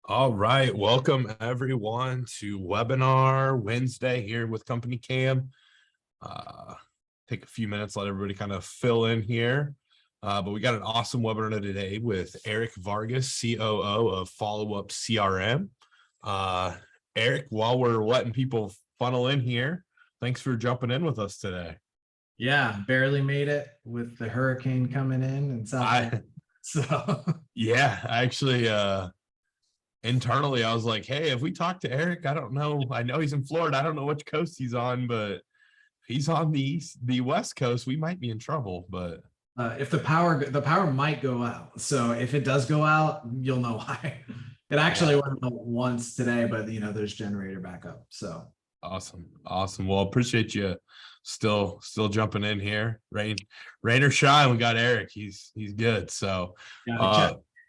All right, welcome everyone to webinar Wednesday here with Company Cam. Take a few minutes, let everybody kind of fill in here. But we got an awesome webinar today with Eric Vargas, COO of Followup CRM. Eric, while we're letting people funnel in here, thanks for jumping in with us today. Yeah, barely made it with the hurricane coming in South Florida. So yeah, actually, internally, I was like, hey, if we talk to Eric, I don't know. I know he's in Florida. I don't know which coast he's on, but if he's on the West Coast, we might be in trouble. But if the power might go out. So if it does go out, you'll know why. It actually went out once today, but there's generator backup. So awesome. Well, appreciate you still jumping in here. Rain or shine, we got Eric. He's good. So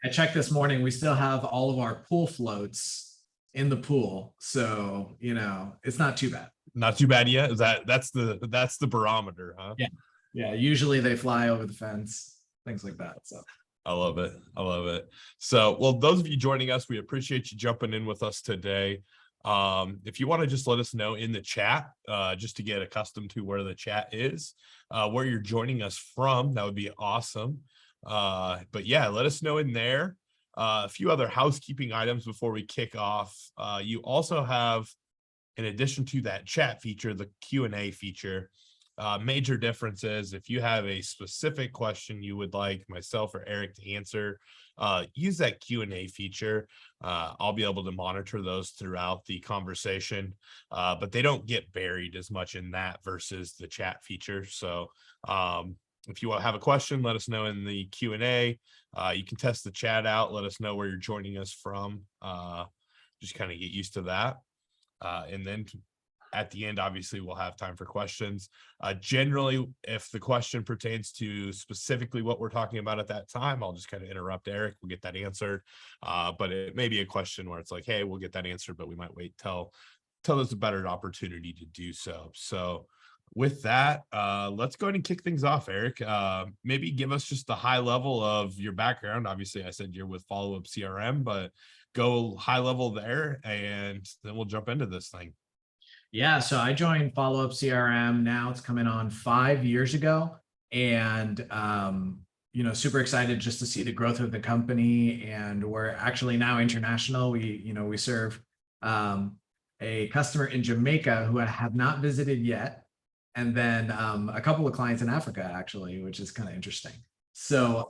I checked this morning. We still have all of our pool floats in the pool. So, it's not too bad. Not too bad yet. That's the barometer, huh? Yeah. Yeah. Usually they fly over the fence, things like that. So I love it. So, well, those of you joining us, we appreciate you jumping in with us today. If you want to just let us know in the chat, just to get accustomed to where the chat is, where you're joining us from, that would be awesome. But yeah, let us know in there. A few other housekeeping items before we kick off. You also have, in addition to that chat feature, the Q&A feature. Major differences: if you have a specific question you would like myself or Eric to answer, use that Q&A feature. I'll be able to monitor those throughout the conversation, but they don't get buried as much in that versus the chat feature. So if you have a question, let us know in the Q&A. You can test the chat out. Let us know where you're joining us from. Just kind of get used to that. And then at the end, obviously, we'll have time for questions. Generally, if the question pertains to specifically what we're talking about at that time, I'll just kind of interrupt Eric. We'll get that answered. But it may be a question where it's like, hey, we'll get that answered, but we might wait till there's a better opportunity to do so. So with that, let's go ahead and kick things off, Eric. Maybe give us just the high level of your background. Obviously, I said you're with Followup CRM, but go high level there, and then we'll jump into this thing. Yeah, so I joined Followup CRM. Now it's coming on 5 years ago, and super excited just to see the growth of the company. And we're actually now international. We serve a customer in Jamaica who I have not visited yet, and then a couple of clients in Africa actually, which is kind of interesting. So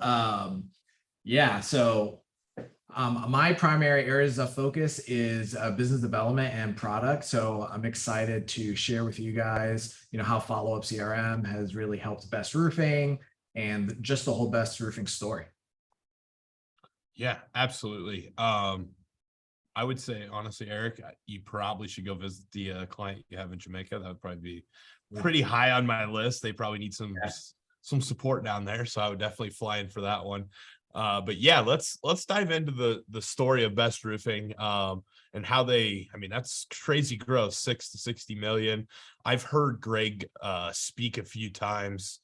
my primary areas of focus is business development and product. So I'm excited to share with you guys, how Followup CRM has really helped Best Roofing and just the whole Best Roofing story. Yeah, absolutely. I would say, honestly, Eric, you probably should go visit the client you have in Jamaica. That would probably be pretty high on my list. They probably need some support down there. So I would definitely fly in for that one. But yeah, let's dive into the story of Best Roofing and how that's crazy growth, 6 to 60 million. I've heard Greg speak a few times.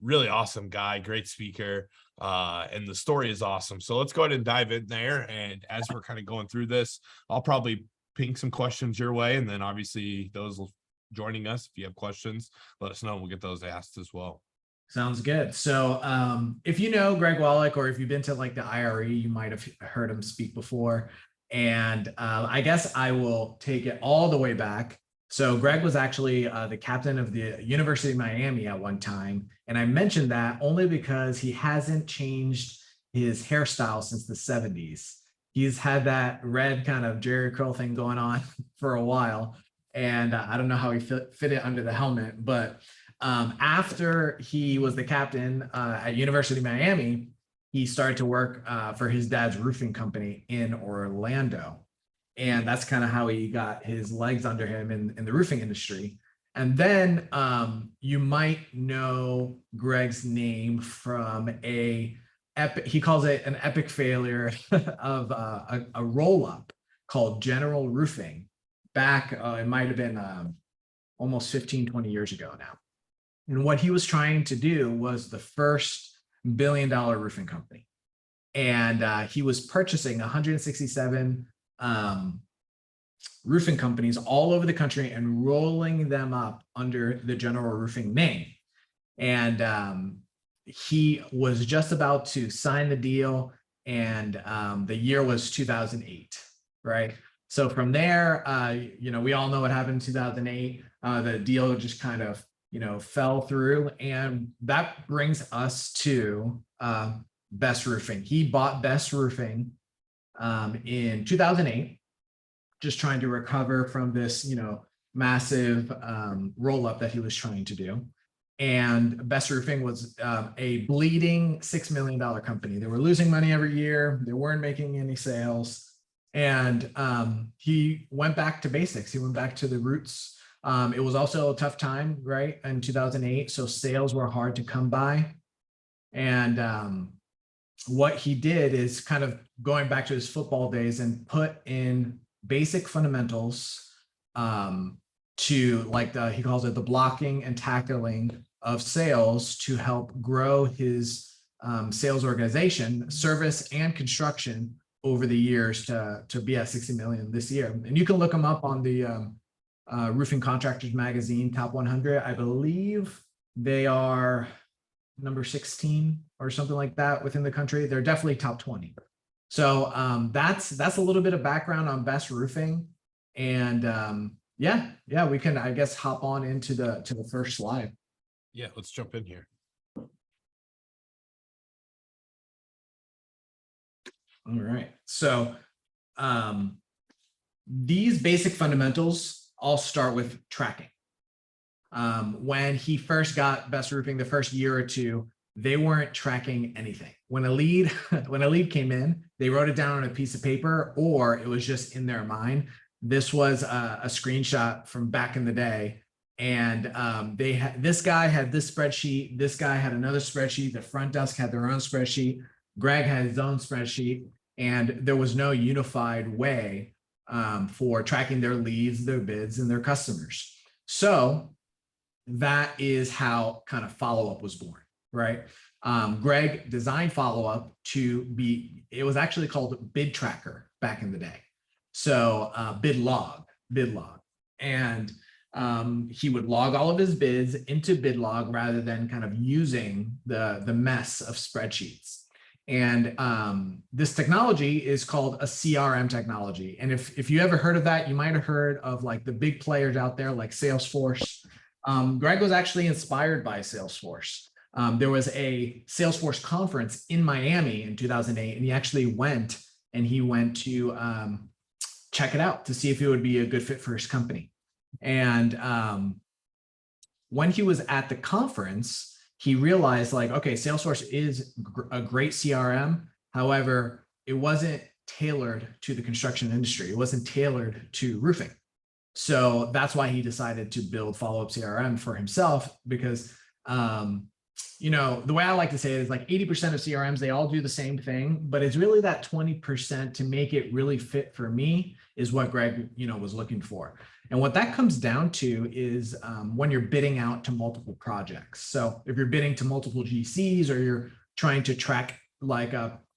Really awesome guy, great speaker, and the story is awesome. So let's go ahead and dive in there. And as we're kind of going through this, I'll probably ping some questions your way, and then obviously those joining us, if you have questions, let us know and we'll get those asked as well. Sounds good. So if you know Greg Wallach, or if you've been to like the IRE, you might have heard him speak before. And I guess I will take it all the way back. So Greg was actually the captain of the University of Miami at one time. And I mentioned that only because he hasn't changed his hairstyle since the 70s. He's had that red kind of Jerry curl thing going on for a while. And I don't know how he fit it under the helmet, but after he was the captain at University of Miami, he started to work for his dad's roofing company in Orlando. And that's kind of how he got his legs under him in the roofing industry. And then you might know Greg's name from he calls it an epic failure of a roll-up called General Roofing back, it might have been almost 15, 20 years ago now. And what he was trying to do was the first $1 billion roofing company. and he was purchasing 167 roofing companies all over the country and rolling them up under the General Roofing name. And he was just about to sign the deal, and the year was 2008, right? So from there, we all know what happened in 2008. The deal just kind of, fell through, and that brings us to Best Roofing. He bought Best Roofing in 2008, just trying to recover from this, massive roll up that he was trying to do. And Best Roofing was a bleeding $6 million company. They were losing money every year. They weren't making any sales. And he went back to basics. He went back to the roots. It was also a tough time, right, in 2008. So sales were hard to come by. And what he did is kind of going back to his football days and put in basic fundamentals to, like, he calls it the blocking and tackling of sales, to help grow his sales organization, service and construction, over the years to be at 60 million this year. And you can look them up on the Roofing Contractors Magazine Top 100. I believe they are number 16 or something like that within the country. They're definitely top 20. So that's a little bit of background on Best Roofing. And yeah, we can, I guess, hop on into the first slide. Yeah, let's jump in here. All right. So these basic fundamentals all start with tracking. When he first got Best Roofing, the first year or two, they weren't tracking anything. When a lead came in, they wrote it down on a piece of paper, or it was just in their mind. This was a screenshot from back in the day. And this guy had this spreadsheet. This guy had another spreadsheet. The front desk had their own spreadsheet. Greg had his own spreadsheet. And there was no unified way for tracking their leads, their bids, and their customers. So that is how kind of Followup was born, right? Greg designed Followup to be, it was actually called Bid Tracker back in the day. So bid log. And he would log all of his bids into bid log rather than kind of using the mess of spreadsheets. And this technology is called a CRM technology. And if you ever heard of that, you might have heard of like the big players out there like Salesforce. Greg was actually inspired by Salesforce. There was a Salesforce conference in Miami in 2008, and he actually went to check it out to see if it would be a good fit for his company. And when he was at the conference, he realized, like, okay, Salesforce is a great CRM. However, it wasn't tailored to the construction industry. It wasn't tailored to roofing. So that's why he decided to build Followup CRM for himself, because the way I like to say it is like 80% of CRMs, they all do the same thing, but it's really that 20% to make it really fit for me is what Greg, was looking for. And what that comes down to is when you're bidding out to multiple projects. So if you're bidding to multiple GCs, or you're trying to track like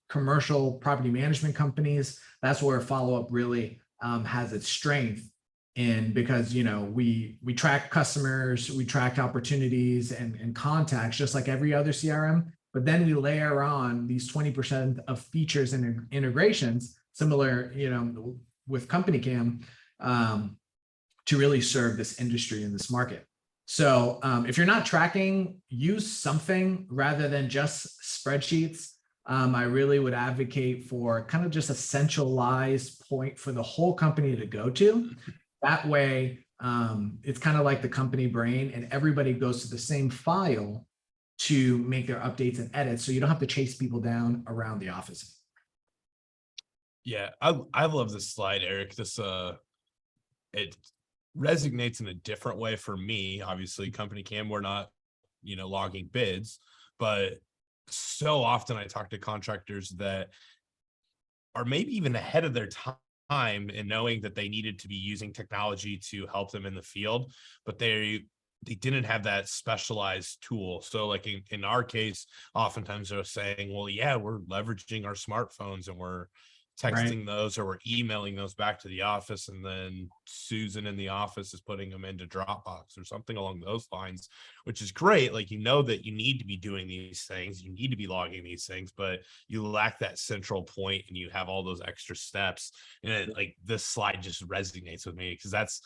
commercial property management companies, that's where Followup really has its strength in, because we track customers, we track opportunities and contacts just like every other CRM, but then we layer on these 20% of features and integrations similar with CompanyCam to really serve this industry in this market. So if you're not tracking, use something rather than just spreadsheets. I really would advocate for kind of just a centralized point for the whole company to go to. That way, it's kind of like the company brain, and everybody goes to the same file to make their updates and edits, so you don't have to chase people down around the office. Yeah, I love this slide, Eric. This it resonates in a different way for me. Obviously, CompanyCam, we're not logging bids, but so often I talk to contractors that are maybe even ahead of their time in knowing that they needed to be using technology to help them in the field, but they they didn't have that specialized tool. So like in our case, oftentimes they're saying, well, yeah, we're leveraging our smartphones and we're Right. texting those or we're emailing those back to the office. And then Susan in the office is putting them into Dropbox or something along those lines, which is great. Like, you know, that you need to be doing these things, you need to be logging these things, but you lack that central point and you have all those extra steps. And like this slide just resonates with me because that's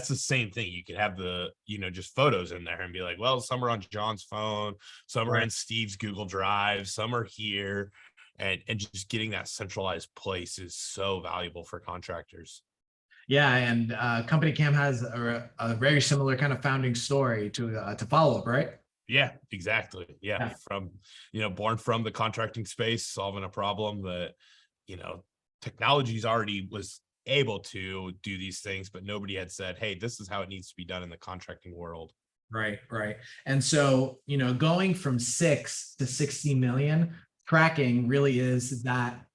the same thing. You could have the, you know, just photos in there and be like, well, some are on John's phone, some are Right. in Steve's Google Drive, some are here. And just getting that centralized place is so valuable for contractors. Yeah, and CompanyCam has a very similar kind of founding story to Followup, right? Yeah, exactly. Yeah. Yeah. From, you know, born from the contracting space, solving a problem that, you know, technology's already was able to do these things, but nobody had said, hey, this is how it needs to be done in the contracting world. Right, right. And so, you know, going from 6 to 60 million, tracking really is that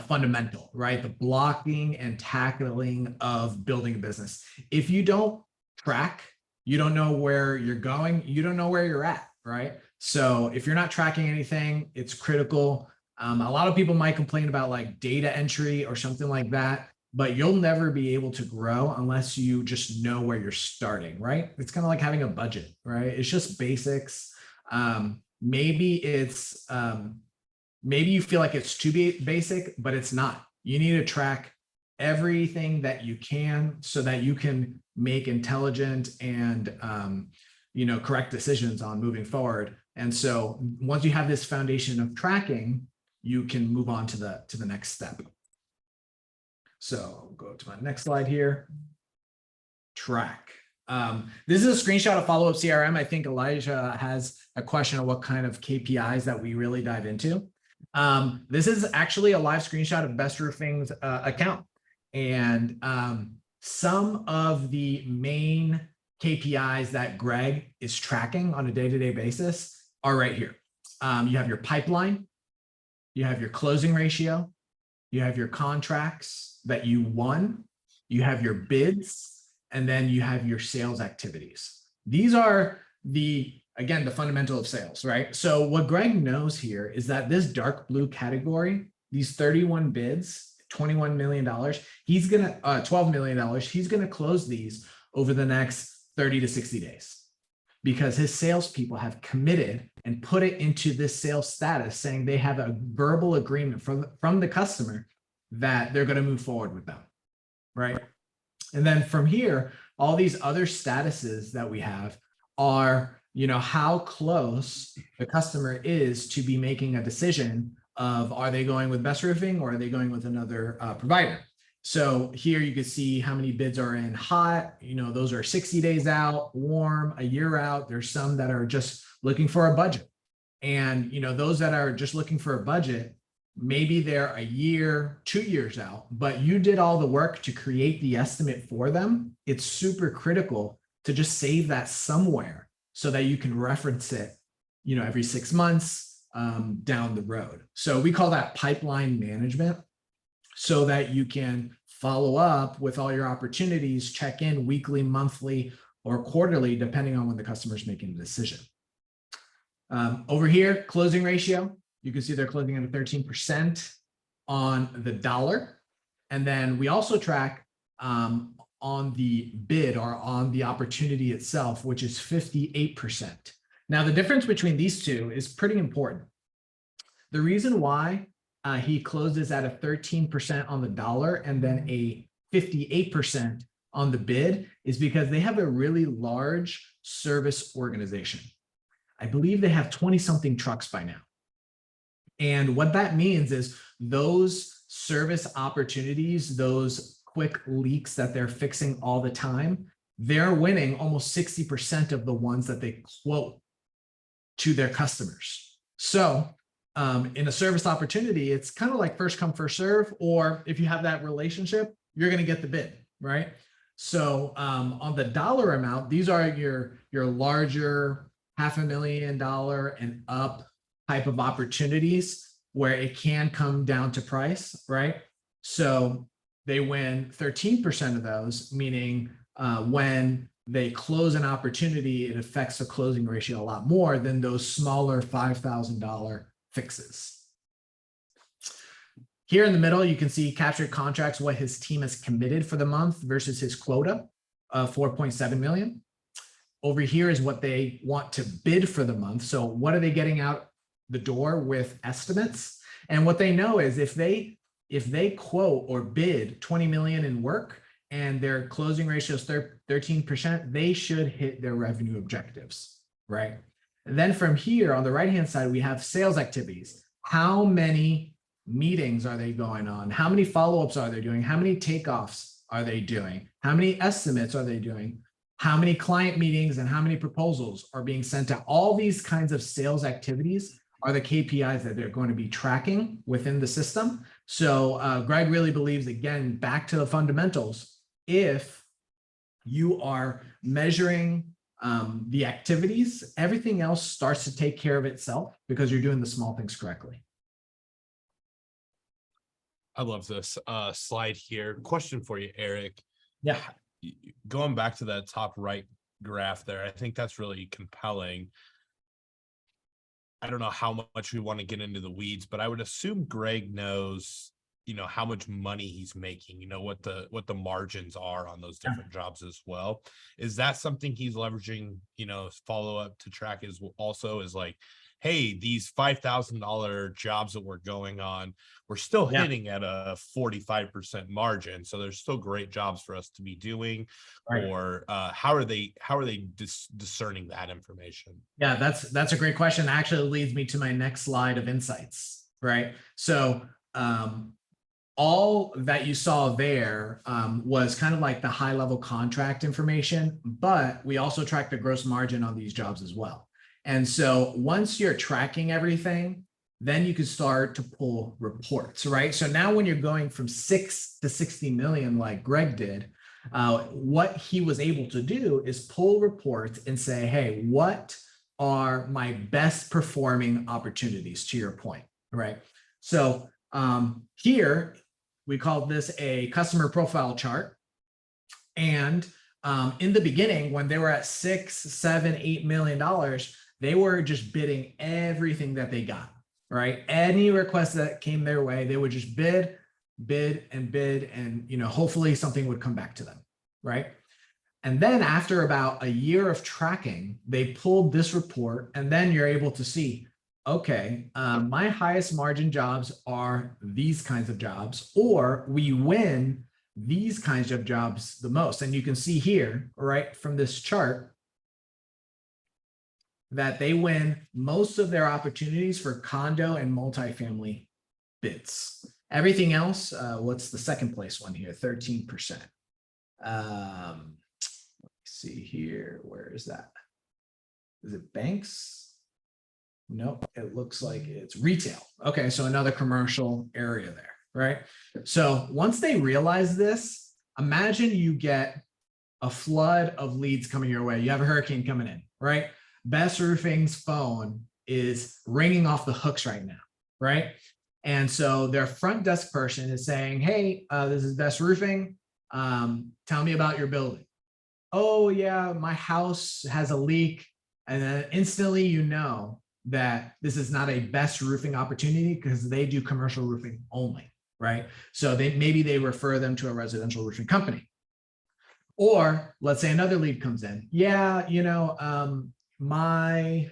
fundamental, right? The blocking and tackling of building a business. If you don't track, you don't know where you're going, you don't know where you're at, right? So if you're not tracking anything, it's critical. A lot of people might complain about like data entry or something like that, but you'll never be able to grow unless you just know where you're starting, right? It's kind of like having a budget, right? It's just basics. Maybe it's maybe you feel like it's too basic, but it's not. You need to track everything that you can so that you can make intelligent and you know, correct decisions on moving forward. And so once you have this foundation of tracking, you can move on to the next step. So I'll go to my next slide here. Track. This is a screenshot of Followup CRM. I think Elijah has a question on what kind of KPIs that we really dive into. This is actually a live screenshot of Best Roofing's account. And some of the main KPIs that Greg is tracking on a day-to-day basis are right here. You have your pipeline, you have your closing ratio, you have your contracts that you won, you have your bids, and then you have your sales activities. These are again, the fundamental of sales, right? So what Greg knows here is that this dark blue category, these 31 bids, $21 million, he's gonna, $12 million, he's gonna close these over the next 30 to 60 days because his salespeople have committed and put it into this sales status saying they have a verbal agreement from the customer that they're going to move forward with them, right? And then from here, all these other statuses that we have are, you know, how close the customer is to be making a decision of are they going with Best Roofing or are they going with another provider? So here you can see how many bids are in hot, you know, those are 60 days out, warm, a year out. There's some that are just looking for a budget. And, you know, those that are just looking for a budget, maybe they're a year, 2 years out, but you did all the work to create the estimate for them. It's super critical to just save that somewhere so that you can reference it, you know, every 6 months down the road. So we call that pipeline management so that you can follow up with all your opportunities, check in weekly, monthly, or quarterly, depending on when the customer is making a decision. Over here, closing ratio. You can see they're closing at a 13% on the dollar. And then we also track on the bid or on the opportunity itself, which is 58%. Now, the difference between these two is pretty important. The reason why he closes at a 13% on the dollar and then a 58% on the bid is because they have a really large service organization. I believe they have 20 something trucks by now. And what that means is those service opportunities, those quick leaks that they're fixing all the time, they're winning almost 60% of the ones that they quote to their customers. So in a service opportunity, it's kind of like first come, first serve, or if you have that relationship, you're going to get the bid, right? So on the dollar amount, these are your larger $500,000 and up type of opportunities where it can come down to price, right? So they win 13% of those, meaning when they close an opportunity, it affects the closing ratio a lot more than those smaller $5,000 fixes. Here in the middle, you can see captured contracts, what his team has committed for the month versus his quota of 4.7 million. Over here is what they want to bid for the month. So what are they getting out the door with estimates? And what they know is if they quote or bid 20 million in work and their closing ratio is 13%, they should hit their revenue objectives, right? And then from here on the right-hand side, we have sales activities. How many meetings are they going on? How many follow-ups are they doing? How many takeoffs are they doing? How many estimates are they doing? How many client meetings and how many proposals are being sent out? All these kinds of sales activities are the KPIs that they're going to be tracking within the system. So Greg really believes, again, back to the fundamentals, if you are measuring the activities, everything else starts to take care of itself because you're doing the small things correctly. I love this slide here. Question for you, Eric. Yeah. Going back to that top right graph there, I think that's really compelling. I don't know how much we want to get into the weeds, but I would assume Greg knows, how much money he's making, what the margins are on those different jobs as well. Is that something he's leveraging, follow up to track is also is like, hey, these $5,000 jobs that we're going on, we're still hitting at a 45% margin. So there's still great jobs for us to be doing. Right. Or how are they discerning that information? Yeah, that's a great question. Actually leads me to my next slide of insights, right? So all that you saw there was kind of like the high level contract information, but we also track the gross margin on these jobs as well. And so once you're tracking everything, then you can start to pull reports, right? So now when you're going from 6 to 60 million, like Greg did, what he was able to do is pull reports and say, hey, what are my best performing opportunities, to your point, right? So here, we call this a customer profile chart. And in the beginning, when they were at $6, $7, $8 million, they were just bidding everything that they got, right? Any request that came their way, they would just bid, and hopefully something would come back to them, right? And then after about a year of tracking, they pulled this report, and then you're able to see, okay, my highest margin jobs are these kinds of jobs, or we win these kinds of jobs the most. And you can see here, right, from this chart, that they win most of their opportunities for condo and multifamily bids. Everything else, what's the second place one here? 13%. Let me see here. Where is that? Is it banks? Nope, it looks like it's retail. Okay, so another commercial area there, right? So once they realize this, imagine you get a flood of leads coming your way. You have a hurricane coming in, right? Best Roofing's phone is ringing off the hooks right now, right? And so their front desk person is saying, hey, this is Best Roofing. Tell me about your building. Oh yeah, my house has a leak. And then instantly you know that this is not a Best Roofing opportunity because they do commercial roofing only, right? So maybe they refer them to a residential roofing company. Or let's say another lead comes in. Yeah, my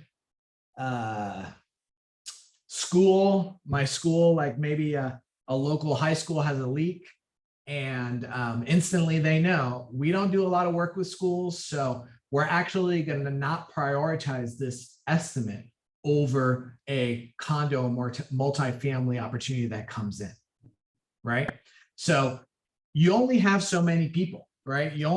school, like maybe a local high school has a leak, and instantly they know we don't do a lot of work with schools, so we're actually going to not prioritize this estimate over a condo or multifamily opportunity that comes in, right? So you only have so many people, right? You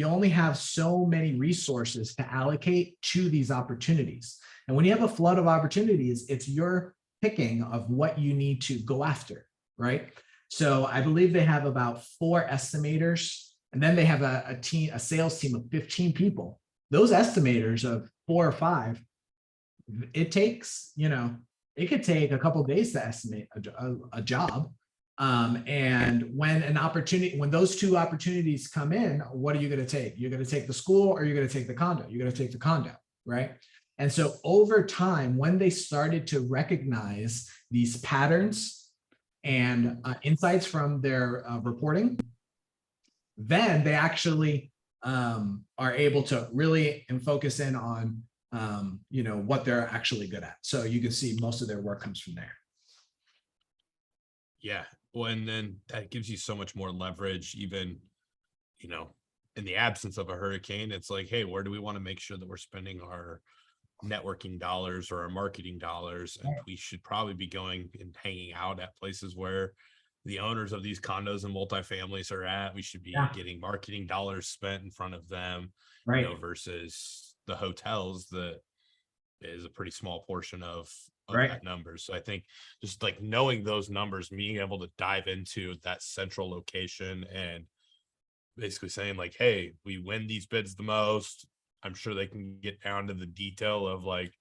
only have so many resources to allocate to these opportunities. And when you have a flood of opportunities, it's your picking of what you need to go after, right? So I believe they have about 4 estimators, and then they have a sales team of 15 people. Those estimators of 4 or 5, it takes, it could take a couple of days to estimate a job. And when those two opportunities come in, what are you going to take? You're going to take the school, or you're going to take the condo? You're going to take the condo, right? And so over time, when they started to recognize these patterns and insights from their reporting, then they actually are able to really focus in on what they're actually good at. So you can see most of their work comes from there. Yeah. Well, and then that gives you so much more leverage, even, in the absence of a hurricane. It's like, hey, where do we want to make sure that we're spending our networking dollars or our marketing dollars? And we should probably be going and hanging out at places where the owners of these condos and multifamilies are at. We should be getting marketing dollars spent in front of them, versus the hotels that is a pretty small portion of that number. So I think just like knowing those numbers, being able to dive into that central location and basically saying like, hey, we win these bids the most. I'm sure they can get down to the detail of like,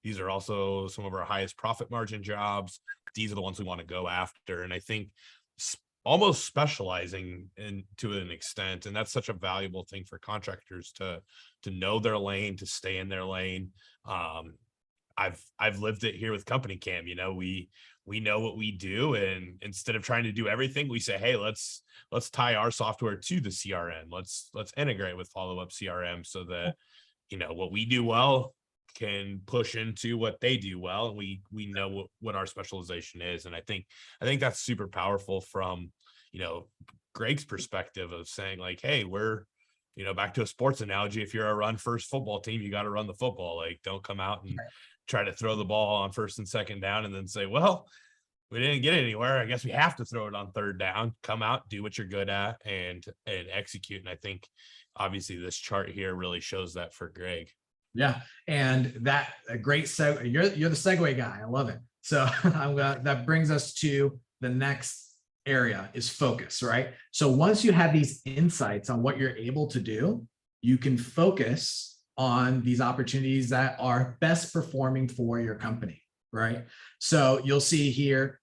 these are also some of our highest profit margin jobs. These are the ones we want to go after. And I think almost specializing to an extent, and that's such a valuable thing for contractors to know their lane, to stay in their lane. I've lived it here with CompanyCam. We know what we do, and instead of trying to do everything, we say, hey, let's tie our software to the CRM. Let's integrate with Followup CRM so that what we do well can push into what they do well, and we know what our specialization is. And I think that's super powerful from Greg's perspective of saying like, hey, we're back to a sports analogy. If you're a run first football team, you got to run the football. Like, don't come out and try to throw the ball on first and second down and then say, well, we didn't get anywhere, I guess we have to throw it on third down. Come out, do what you're good at, and execute. And I think obviously this chart here really shows that for Greg. Yeah, and that a great segue. You're the segue guy. I love it. So that brings us to the next area, is focus, right? So once you have these insights on what you're able to do, you can focus on these opportunities that are best performing for your company, right? So you'll see here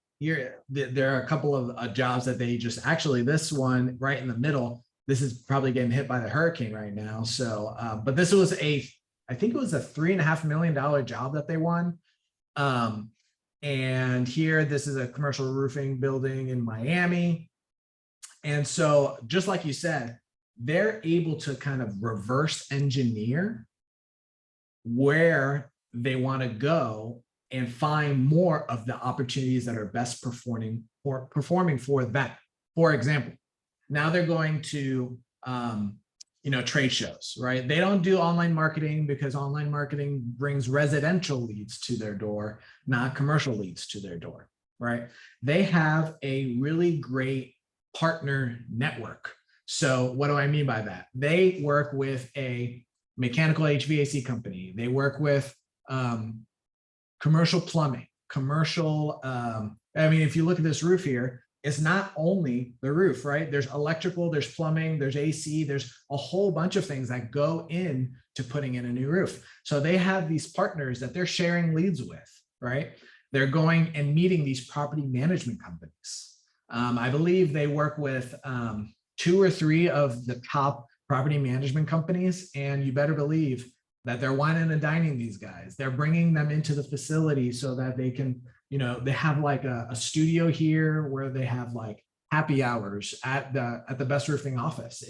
there are a couple of jobs that they just actually, this one right in the middle, this is probably getting hit by the hurricane right now. So, but this was I think it was a $3.5 million job that they won. And here, this is a commercial roofing building in Miami. And so just like you said, they're able to kind of reverse engineer where they want to go and find more of the opportunities that are best performing for them. For example, now they're going to trade shows, right? They don't do online marketing because online marketing brings residential leads to their door, not commercial leads to their door, right? They have a really great partner network. So what do I mean by that? They work with a mechanical HVAC company. They work with commercial plumbing, if you look at this roof here, it's not only the roof, right? There's electrical, there's plumbing, there's AC, there's a whole bunch of things that go in to putting in a new roof. So they have these partners that they're sharing leads with, right? They're going and meeting these property management companies. I believe they work with 2 or 3 of the top property management companies, and you better believe that they're wining and dining these guys. They're bringing them into the facility so that they can, they have like a studio here where they have like happy hours at the Best Roofing office.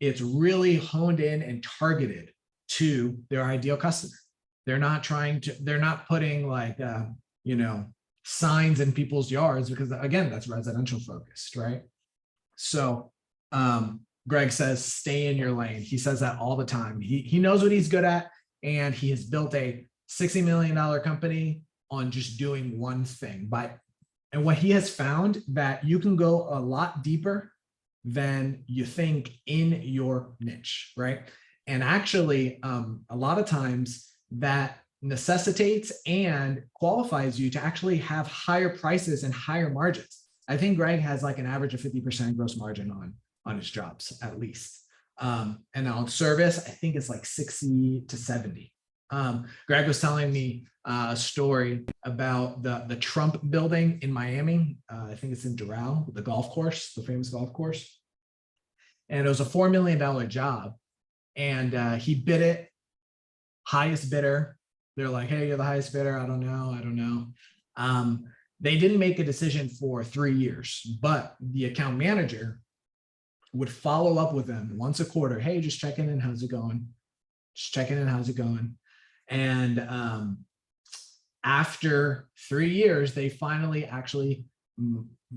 It's really honed in and targeted to their ideal customer. They're not putting like, signs in people's yards, because again, that's residential focused, right? So, Greg says, stay in your lane. He says that all the time. He knows what he's good at, and he has built a $60 million company on just doing one thing. And what he has found, that you can go a lot deeper than you think in your niche, right? And actually, a lot of times that necessitates and qualifies you to actually have higher prices and higher margins. I think Greg has like an average of 50% gross margin on his jobs, at least. And on service, I think it's like 60 to 70. Greg was telling me a story about the Trump building in Miami. I think it's in Doral, the golf course, the famous golf course. And it was a $4 million job. And he bid it, highest bidder. They're like, hey, you're the highest bidder. I don't know. They didn't make a decision for 3 years, but the account manager would follow up with them once a quarter. Hey, just checking in. How's it going? Just checking in. How's it going? And after 3 years, they finally actually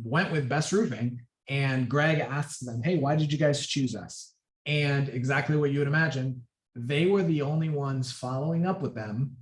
went with Best Roofing. And Greg asked them, hey, why did you guys choose us? And exactly what you would imagine, they were the only ones following up with them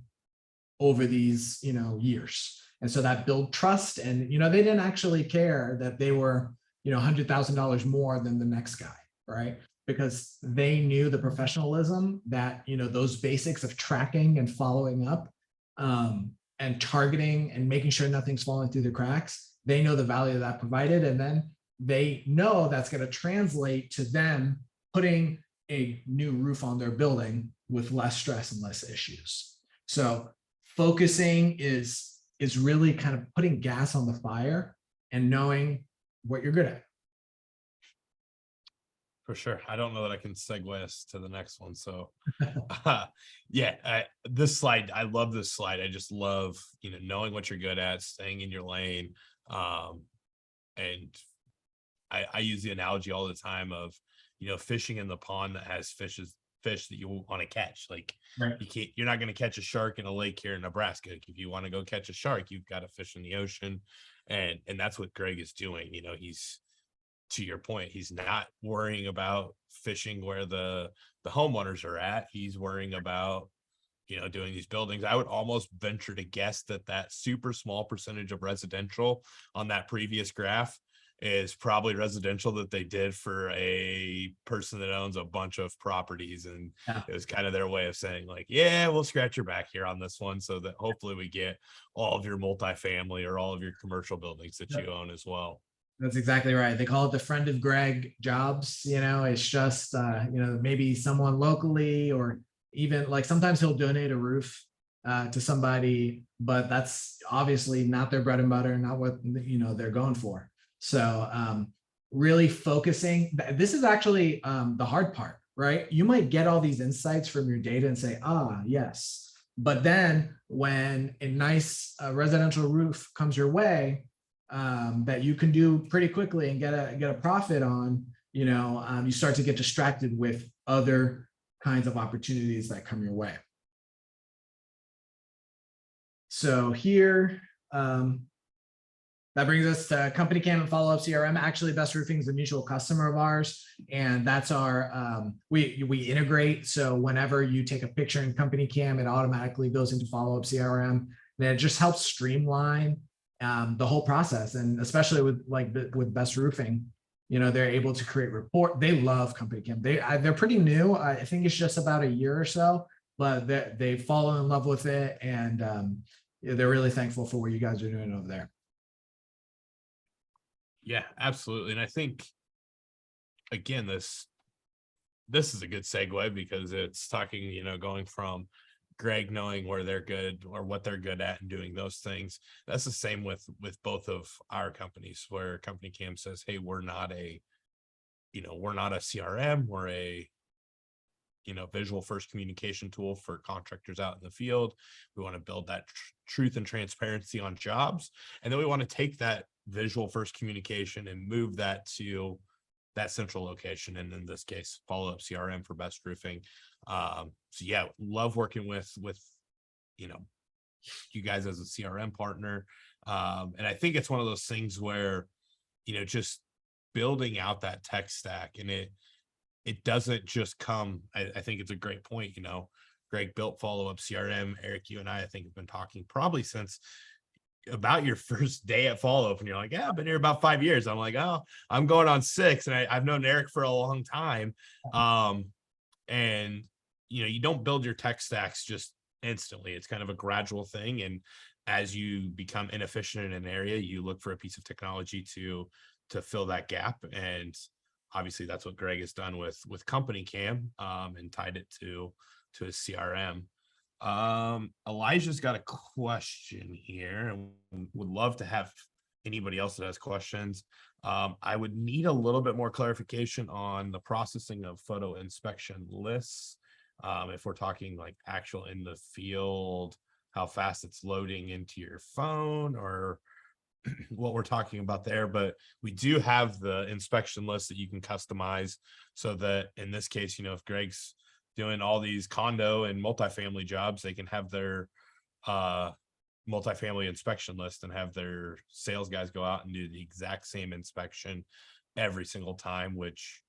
over these, years. And so that built trust. And, they didn't actually care that they were, $100,000 more than the next guy, right? Because they knew the professionalism that, those basics of tracking and following up and targeting and making sure nothing's falling through the cracks. They know the value that provided. And then they know that's going to translate to them putting a new roof on their building with less stress and less issues. So focusing is really kind of putting gas on the fire and knowing what you're good at. For sure. I don't know that I can segue us to the next one. So this slide, I love this slide. I just love, knowing what you're good at, staying in your lane. And I use the analogy all the time of, fishing in the pond that has fish that you want to catch. Like, right. You're not going to catch a shark in a lake here in Nebraska. If you want to go catch a shark, you've got to fish in the ocean. And that's what Greg is doing. He's, to your point, he's not worrying about fishing where the homeowners are at. He's worrying about, doing these buildings. I would almost venture to guess that super small percentage of residential on that previous graph is probably residential that they did for a person that owns a bunch of properties. And it was kind of their way of saying, like, yeah, we'll scratch your back here on this one, so that hopefully we get all of your multifamily or all of your commercial buildings that you own as well. That's exactly right. They call it the friend of Greg jobs. It's just, maybe someone locally, or even like sometimes he'll donate a roof to somebody, but that's obviously not their bread and butter, not what, they're going for. So really focusing, this is actually the hard part, right? You might get all these insights from your data and say, yes. But then when a nice residential roof comes your way, that you can do pretty quickly and get a profit on, you start to get distracted with other kinds of opportunities that come your way. So here, that brings us to CompanyCam and Followup CRM. Actually, Best Roofing is a mutual customer of ours, and that's our we integrate. So whenever you take a picture in CompanyCam, it automatically goes into Followup CRM. And it just helps streamline the whole process, and especially with Best Roofing, they're able to create report. They love CompanyCam. They're pretty new. I think it's just about a year or so, but they've fallen in love with it, and they're really thankful for what you guys are doing over there. Yeah, absolutely. And I think, again, this is a good segue, because it's talking, going from Greg knowing where they're good or what they're good at and doing those things. That's the same with both of our companies, where CompanyCam says, hey, we're not a CRM, we're a visual first communication tool for contractors out in the field. We want to build that truth and transparency on jobs, and then we want to take that visual first communication and move that to that central location, and in this case, Followup CRM for Best Roofing. So yeah, love working with you guys as a CRM partner, and I think it's one of those things where just building out that tech stack, and it doesn't just come. I think it's a great point. Greg built Followup CRM. Eric, you and I think have been talking probably since about your first day at Followup, and you're like, yeah, I've been here about 5 years. I'm like, oh, I'm going on 6, and I've known Eric for a long time. And you don't build your tech stacks just instantly. It's kind of a gradual thing, and as you become inefficient in an area, you look for a piece of technology to fill that gap. And obviously that's what Greg has done with CompanyCam, and tied it to his CRM. Elijah's got a question here and would love to have anybody else that has questions. I would need a little bit more clarification on the processing of photo inspection lists. If we're talking like actual in the field, how fast it's loading into your phone, or what we're talking about there. But we do have the inspection list that you can customize, so that in this case, if Greg's doing all these condo and multifamily jobs, they can have their multifamily inspection list and have their sales guys go out and do the exact same inspection every single time, which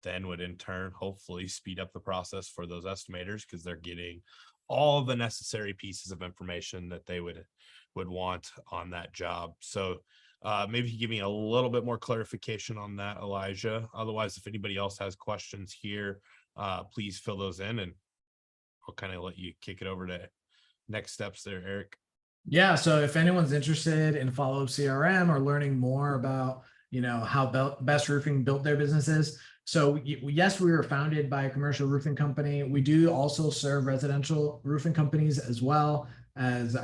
then would in turn hopefully speed up the process for those estimators, because they're getting all the necessary pieces of information that they would want on that job. So maybe you give me a little bit more clarification on that, Elijah. Otherwise, if anybody else has questions here, please fill those in, and I'll kind of let you kick it over to next steps there, Eric. Yeah. So if anyone's interested in Followup CRM or learning more about, how Best Roofing built their businesses. So yes, we were founded by a commercial roofing company. We do also serve residential roofing companies as well as,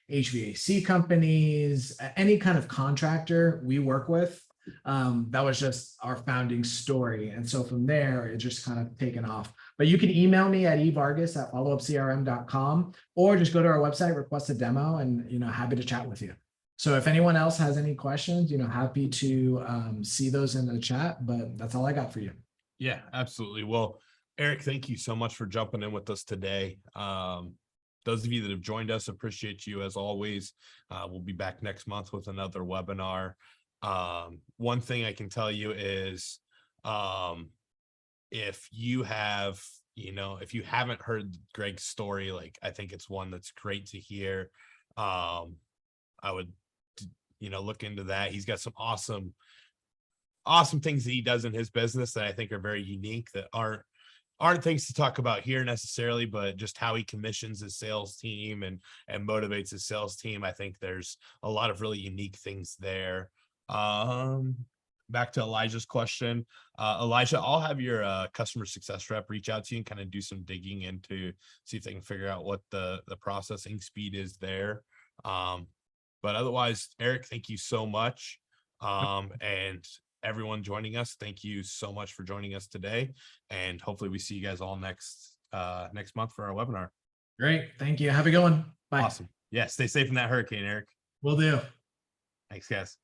HVAC companies, any kind of contractor we work with. That was just our founding story. And so from there, it just kind of taken off. But you can email me at evargas@followupcrm.com, or just go to our website, request a demo, and happy to chat with you. So if anyone else has any questions, happy to see those in the chat, but that's all I got for you. Yeah, absolutely. Well, Eric, thank you so much for jumping in with us today. Those of you that have joined us, appreciate you as always. We'll be back next month with another webinar. One thing I can tell you is, if you have, if you haven't heard Greg's story, like, I think it's one that's great to hear. I would, look into that. He's got some awesome things that he does in his business that I think are very unique, that aren't things to talk about here necessarily, but just how he commissions his sales team and motivates his sales team. I think there's a lot of really unique things there. Back to Elijah's question. Elijah, I'll have your customer success rep reach out to you and kind of do some digging into, see if they can figure out what the processing speed is there. But otherwise, Eric, thank you so much. And everyone joining us, thank you so much for joining us today. And hopefully we see you guys all next month for our webinar. Great. Thank you. Have a good one. Bye. Awesome. Yeah. Stay safe in that hurricane, Eric. Will do. Thanks, guys.